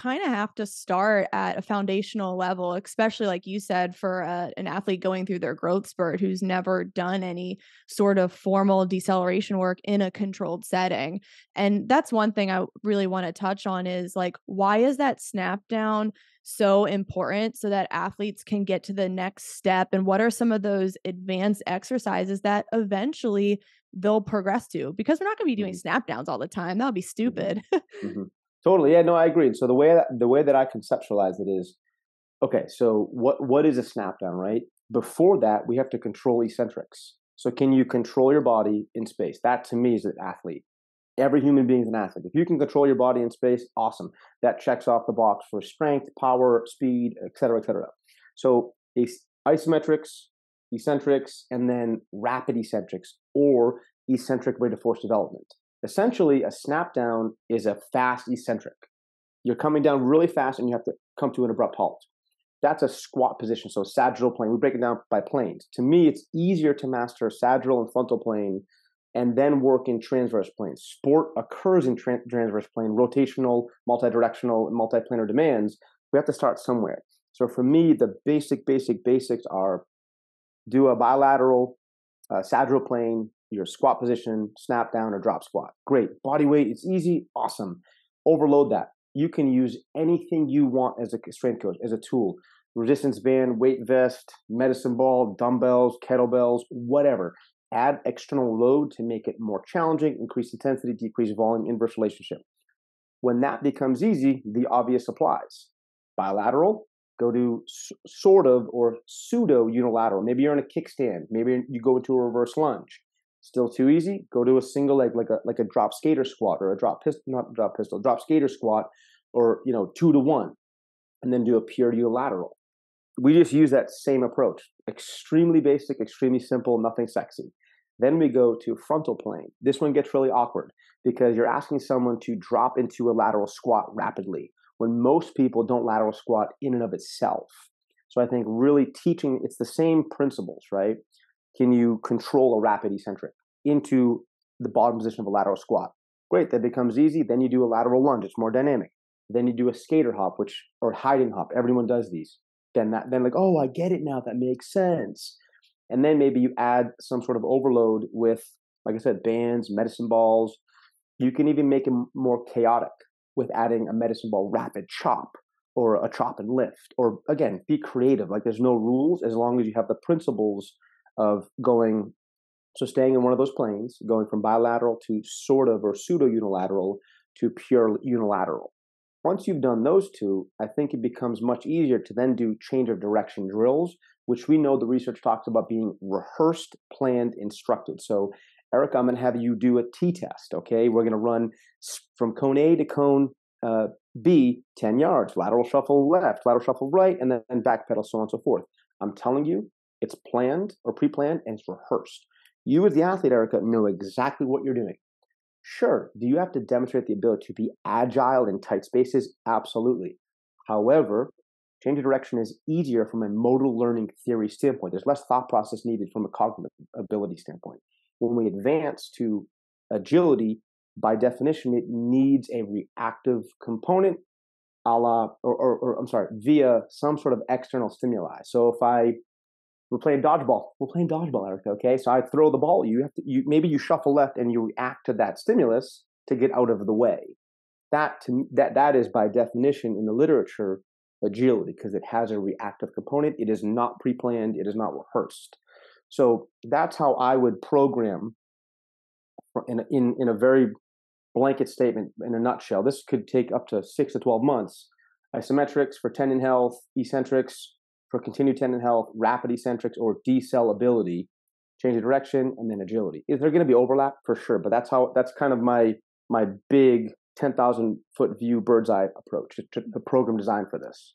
kind of have to start at a foundational level, especially like you said, for an athlete going through their growth spurt who's never done any sort of formal deceleration work in a controlled setting. And that's one thing I really want to touch on is like, why is that snap down so important so that athletes can get to the next step? And what are some of those advanced exercises that eventually they'll progress to? Because we're not going to be doing Mhm, snap downs all the time. That would be mhm, stupid. mhm. Totally. Yeah, no, I agree. So the way that I conceptualize it is, okay, so what is a snap down, right? Before that, we have to control eccentrics. So can you control your body in space? That to me is an athlete. Every human being is an athlete. If you can control your body in space, awesome. That checks off the box for strength, power, speed, et cetera, et cetera. So isometrics, eccentrics, and then rapid eccentrics or eccentric rate of force development. Essentially, a snap down is a fast eccentric. You're coming down really fast and you have to come to an abrupt halt. That's a squat position. So sagittal plane, we break it down by planes. To me, it's easier to master sagittal and frontal plane and then work in transverse planes. Sport occurs in transverse plane, rotational, multi-directional, and multiplanar demands. We have to start somewhere. So for me, the basics are do a bilateral sagittal plane, your squat position, snap down, or drop squat. Great. Body weight, it's easy, awesome. Overload that. You can use anything you want as a strength coach, as a tool. Resistance band, weight vest, medicine ball, dumbbells, kettlebells, whatever. Add external load to make it more challenging, increase intensity, decrease volume, inverse relationship. When that becomes easy, the obvious applies. Bilateral, go to sort of or pseudo unilateral. Maybe you're in a kickstand. Maybe you go into a reverse lunge. Still too easy? Go to a single leg, like a drop skater squat or a drop pistol, not drop pistol, drop skater squat, or 2 to 1, and then do a pure unilateral. We just use that same approach. Extremely basic, extremely simple, nothing sexy. Then we go to frontal plane. This one gets really awkward because you're asking someone to drop into a lateral squat rapidly when most people don't lateral squat in and of itself. So I think really teaching, it's the same principles, right? Can you control a rapid eccentric into the bottom position of a lateral squat? Great, that becomes easy. Then you do a lateral lunge. It's more dynamic. Then you do a skater hop, or hiding hop. Everyone does these. Then like, oh, I get it now. That makes sense. And then maybe you add some sort of overload with, like I said, bands, medicine balls. You can even make it more chaotic with adding a medicine ball rapid chop or a chop and lift. Or again, be creative. Like there's no rules as long as you have the principles of going, so staying in one of those planes, going from bilateral to sort of or pseudo unilateral to pure unilateral. Once you've done those two, I think it becomes much easier to then do change of direction drills, which we know the research talks about being rehearsed, planned, instructed. So, Eric, I'm going to have you do a t-test, okay? We're going to run from cone A to cone B, 10 yards, lateral shuffle left, lateral shuffle right, and then back pedal, so on and so forth. I'm telling you, it's planned or pre-planned and it's rehearsed. You as the athlete, Erica, know exactly what you're doing. Sure, do you have to demonstrate the ability to be agile in tight spaces? Absolutely. However, change of direction is easier from a modal learning theory standpoint. There's less thought process needed from a cognitive ability standpoint. When we advance to agility, by definition, it needs a reactive component via some sort of external stimuli. So if we're playing dodgeball. We're playing dodgeball, Erica. Okay, so I throw the ball. Maybe you shuffle left and you react to that stimulus to get out of the way. That is by definition in the literature agility because it has a reactive component. It is not pre-planned. It is not rehearsed. So that's how I would program in a very blanket statement in a nutshell. This could take up to 6 to 12 months. Isometrics for tendon health, eccentrics for continued tendon health, rapid eccentrics or decel ability, change of direction, and then agility. Is there going to be overlap? For sure, but that's kind of my big 10,000 foot view bird's eye approach, the program designed for this.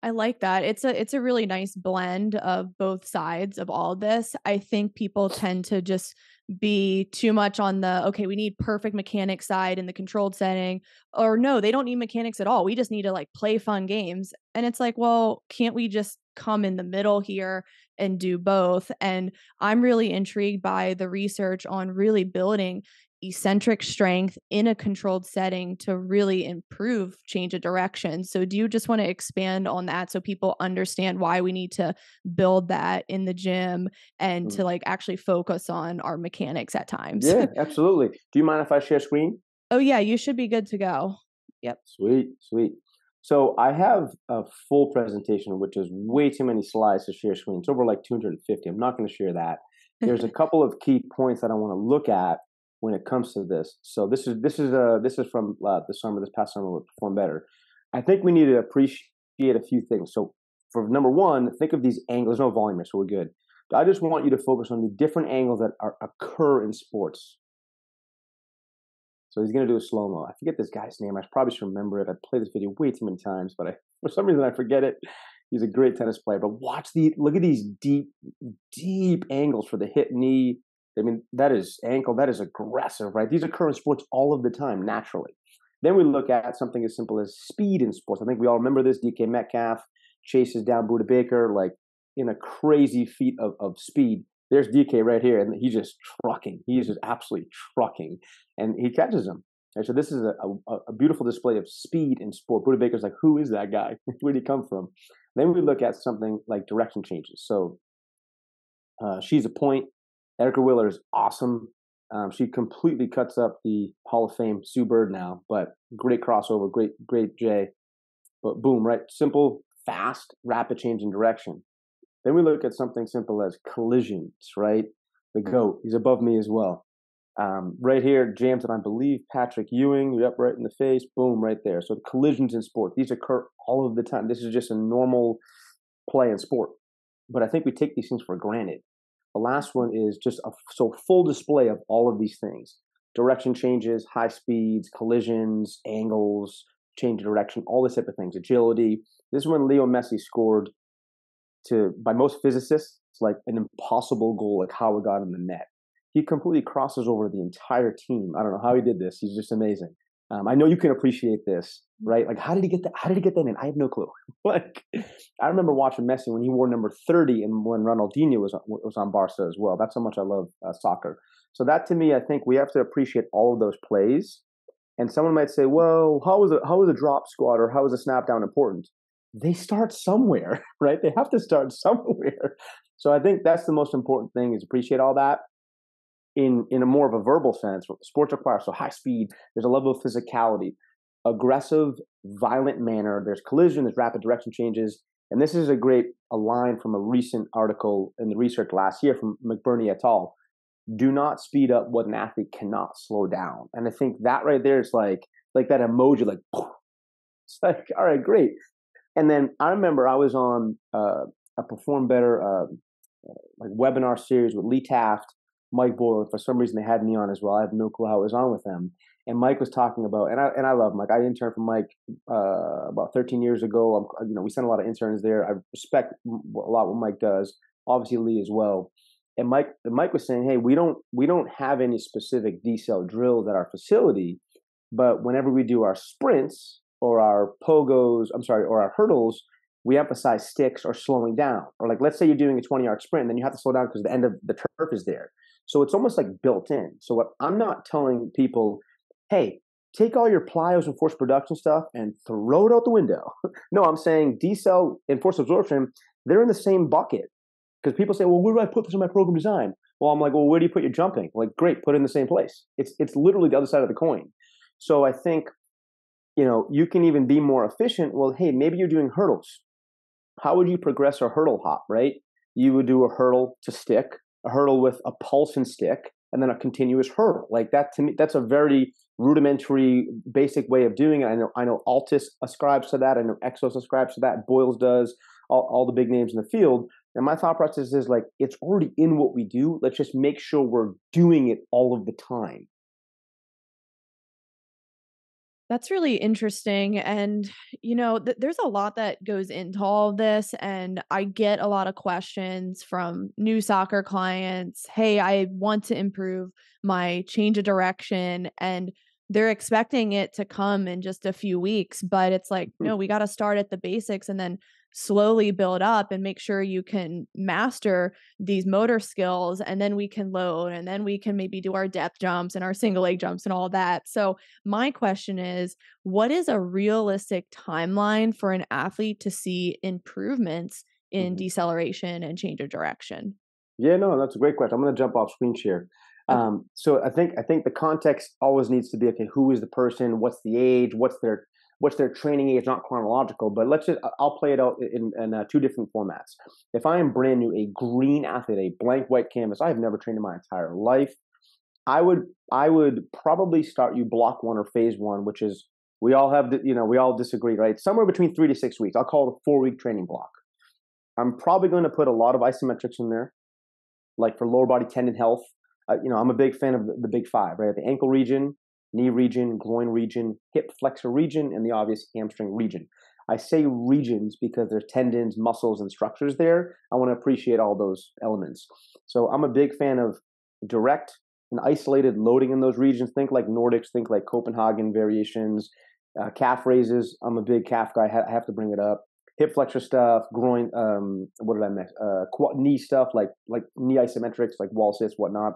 I like that. It's a really nice blend of both sides of all of this. I think people tend to just be too much on the, okay, we need perfect mechanics side in the controlled setting, or no, they don't need mechanics at all. We just need to like play fun games. And it's like, well, can't we just come in the middle here and do both? And I'm really intrigued by the research on really building eccentric strength in a controlled setting to really improve change of direction. So do you just want to expand on that so people understand why we need to build that in the gym and to like actually focus on our mechanics at times? Yeah, absolutely. Do you mind if I share screen? Oh yeah, you should be good to go. Yep. Sweet, sweet. So I have a full presentation, which is way too many slides to share screen. It's over like 250. I'm not going to share that. There's a couple of key points that I want to look at when it comes to this. So this is from this past summer with Perform Better. I think we need to appreciate a few things. So for number one, think of these angles. There's no volume here, so we're good. I just want you to focus on the different angles that occur in sports. So he's going to do a slow-mo. I forget this guy's name. I probably should remember it. I've played this video way too many times, but for some reason I forget it. He's a great tennis player. But look at these deep angles for the hip, knee. I mean, that is ankle. That is aggressive, right? These occur in sports all of the time, naturally. Then we look at something as simple as speed in sports. I think we all remember this. DK Metcalf chases down Buda Baker like in a crazy feat of speed. There's DK right here, and he's just trucking. He is just absolutely trucking, and he catches him. And so this is a beautiful display of speed in sport. Buda Baker's like, who is that guy? Where did he come from? Then we look at something like direction changes. So she's a point. Erica Wheeler is awesome. She completely cuts up the Hall of Fame Sue Bird now, but great crossover, great J. But boom, right? Simple, fast, rapid change in direction. Then we look at something simple as collisions, right? The GOAT, he's above me as well. Right here, jams, and I believe Patrick Ewing, you're up right in the face, boom, right there. So the collisions in sport, these occur all of the time. This is just a normal play in sport. But I think we take these things for granted. The last one is just a full display of all of these things. Direction changes, high speeds, collisions, angles, change of direction, all this type of things, agility. This is when Leo Messi scored by most physicists, it's like an impossible goal, like how it got in the net. He completely crosses over the entire team. I don't know how he did this. He's just amazing. I know you can appreciate this, right? Like, how did he get that? How did he get that in? I have no clue. Like, I remember watching Messi when he wore number 30 and when Ronaldinho was on Barca as well. That's how much I love soccer. So that, to me, I think we have to appreciate all of those plays. And someone might say, well, how is a drop squat or how is a snap down important? They start somewhere, right? They have to start somewhere. So I think that's the most important thing, is appreciate all that in a more of a verbal sense. Sports require so high speed. There's a level of physicality, aggressive, violent manner. There's collision. There's rapid direction changes. And this is a line from a recent article in the research last year from McBurney et al. Do not speed up what an athlete cannot slow down. And I think that right there is like that emoji, like, it's like, all right, great. And then I remember I was on a Perform Better like webinar series with Lee Taft, Mike Boyle. For some reason, they had me on as well. I have no clue how it was on with them. And Mike was talking about, and I love Mike. I interned for Mike about 13 years ago. We sent a lot of interns there. I respect a lot what Mike does. Obviously, Lee as well. And Mike was saying, hey, we don't have any specific decel drills at our facility, but whenever we do our sprints or our pogos, or our hurdles, we emphasize sticks or slowing down. Or like, let's say you're doing a 20-yard sprint, and then you have to slow down because the end of the turf is there. So it's almost like built in. So what I'm not telling people, hey, take all your plyos and force production stuff and throw it out the window. No, I'm saying decel and force absorption, they're in the same bucket. Because people say, well, where do I put this in my program design? Well, I'm like, well, where do you put your jumping? Like, great, put it in the same place. It's literally the other side of the coin. So I think, you can even be more efficient. Well, hey, maybe you're doing hurdles. How would you progress a hurdle hop, right? You would do a hurdle to stick, a hurdle with a pulse and stick, and then a continuous hurdle. Like that, to me, that's a very rudimentary, basic way of doing it. I know Altus ascribes to that. I know Exos ascribes to that. Boyles does, all the big names in the field. And my thought process is like, it's already in what we do. Let's just make sure we're doing it all of the time. That's really interesting. And, there's a lot that goes into all of this. And I get a lot of questions from new soccer clients. Hey, I want to improve my change of direction. And they're expecting it to come in just a few weeks, but it's like, Hmm. no, we got to start at the basics and then slowly build up and make sure you can master these motor skills, and then we can load, and then we can maybe do our depth jumps and our single leg jumps and all that. So my question is, what is a realistic timeline for an athlete to see improvements in Mhm. deceleration and change of direction? Yeah, no, that's a great question. I'm going to jump off screen share. Okay. So I think the context always needs to be, okay, who is the person? What's the age? What's their training age? Not chronological, but I'll play it out in two different formats. If I am brand new, a green athlete, a blank white canvas, I have never trained in my entire life. I would probably start you block one or phase one, which is, we all disagree, right? Somewhere between 3 to 6 weeks. I'll call it a 4 week training block. I'm probably going to put a lot of isometrics in there, like for lower body tendon health. I'm a big fan of the big five, right? The ankle region, knee region, groin region, hip flexor region, and the obvious hamstring region. I say regions because there's tendons, muscles, and structures there. I want to appreciate all those elements. So I'm a big fan of direct and isolated loading in those regions. Think like Nordics, think like Copenhagen variations, calf raises. I'm a big calf guy. I have to bring it up. Hip flexor stuff, groin. What did I miss? Knee stuff like knee isometrics, like wall sits, whatnot.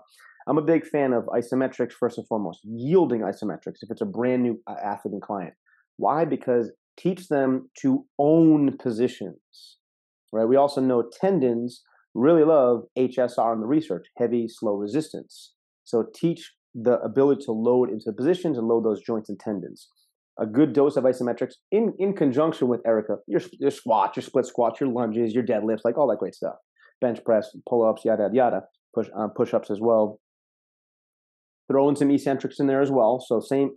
I'm a big fan of isometrics first and foremost, yielding isometrics if it's a brand new athlete and client. Why? Because teach them to own positions, right? We also know tendons really love HSR in the research, heavy, slow resistance. So teach the ability to load into positions and load those joints and tendons. A good dose of isometrics in conjunction with Erica, your squats, your split squats, your lunges, your deadlifts, like all that great stuff. Bench press, pull ups, yada yada, push ups as well. Throw in some eccentrics in there as well. So same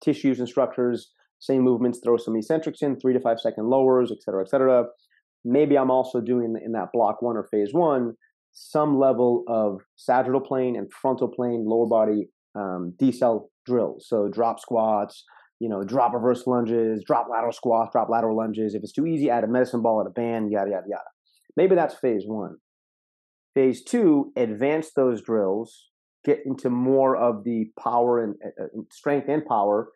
tissues and structures, same movements. Throw some eccentrics in, 3 to 5 second lowers, et cetera, et cetera. Maybe I'm also doing in that block one or phase one some level of sagittal plane and frontal plane lower body decel drills. So drop squats, drop reverse lunges, drop lateral squats, drop lateral lunges. If it's too easy, add a medicine ball, add a band, yada yada yada. Maybe that's phase one. Phase two, advance those drills, get into more of the power and strength and power,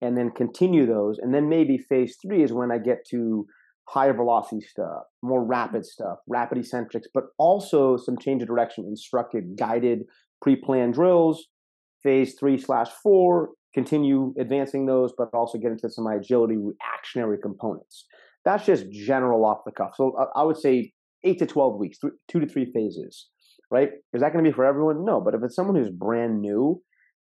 and then continue those. And then maybe phase three is when I get to higher velocity stuff, more rapid stuff, rapid eccentrics, but also some change of direction, instructed, guided, pre-planned drills. Phase 3/4, continue advancing those, but also get into some agility reactionary components. That's just general off the cuff. So I would say 8 to 12 weeks, 2 to 3 phases, right? Is that going to be for everyone? No, but if it's someone who's brand new,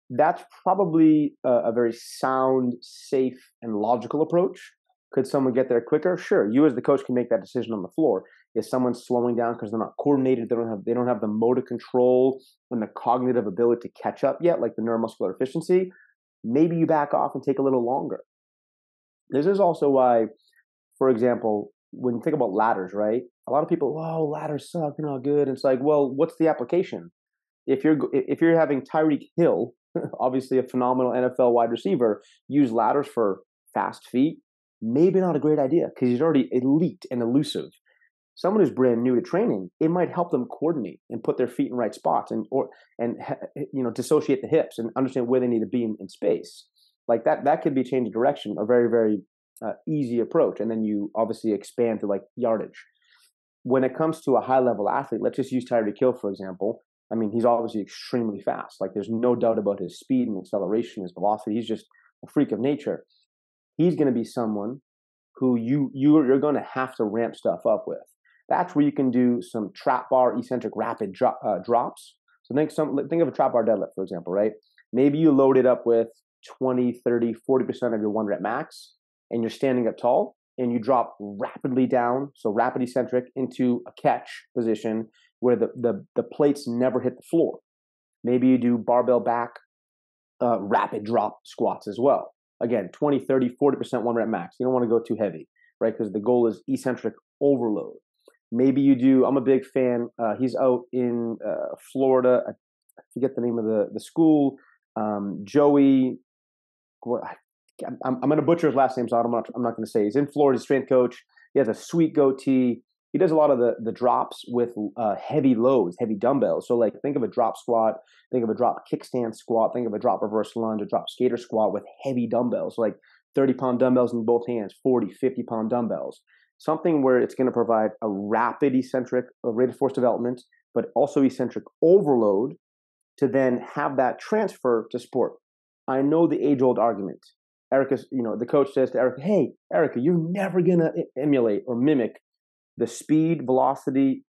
that's probably a very sound, safe, and logical approach. Could someone get there quicker? Sure. You as the coach can make that decision on the floor. Is someone slowing down because they're not coordinated? They don't have the motor control and the cognitive ability to catch up yet, like the neuromuscular efficiency. Maybe you back off and take a little longer. This is also why, for example, when you think about ladders, right? A lot of people, oh, ladders suck, they're not good. It's like, well, what's the application? If you're having Tyreek Hill, obviously a phenomenal NFL wide receiver, use ladders for fast feet, maybe not a great idea because he's already elite and elusive. Someone who's brand new to training, it might help them coordinate and put their feet in right spots and dissociate the hips and understand where they need to be in space. Like that could be change of direction, a very very easy approach, and then you obviously expand to like yardage. When it comes to a high level athlete, let's just use Tyreek Hill for example. I mean, he's obviously extremely fast. Like there's no doubt about his speed and acceleration, his velocity. He's just a freak of nature. He's going to be someone who you're going to have to ramp stuff up with. That's where you can do some trap bar eccentric rapid drops. So think of a trap bar deadlift, for example, right? Maybe you load it up with 20, 30, 40% of your one rep max, and you're standing up tall, and you drop rapidly down, so rapid eccentric into a catch position where the plates never hit the floor. Maybe you do barbell back rapid drop squats as well. Again, 20, 30, 40% one rep max. You don't want to go too heavy, right? Because the goal is eccentric overload. Maybe you do, I'm a big fan. He's out in Florida. I forget the name of the school. Joey, I'm going to butcher his last name, so I'm not going to say. He's in Florida, strength coach. He has a sweet goatee. he does a lot of the drops with heavy loads, heavy dumbbells. So like think of a drop squat, think of a drop kickstand squat, think of a drop reverse lunge, a drop skater squat with heavy dumbbells, like 30-pound dumbbells in both hands, 40, 50-pound dumbbells. Something where it's going to provide a rapid eccentric rate of force development, but also eccentric overload to then have that transfer to sport. I know the age-old argument. Erica, the coach says to Erica, hey, Erica, you're never going to emulate or mimic the speed, velocity,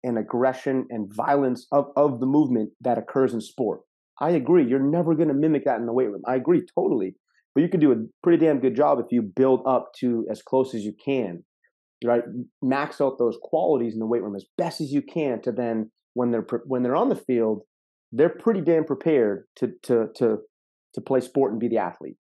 and aggression and violence of the movement that occurs in sport. I agree. You're never going to mimic that in the weight room. I agree totally. But you can do a pretty damn good job if you build up to as close as you can, right? Max out those qualities in the weight room as best as you can to then when they're on the field, they're pretty damn prepared to play sport and be the athlete.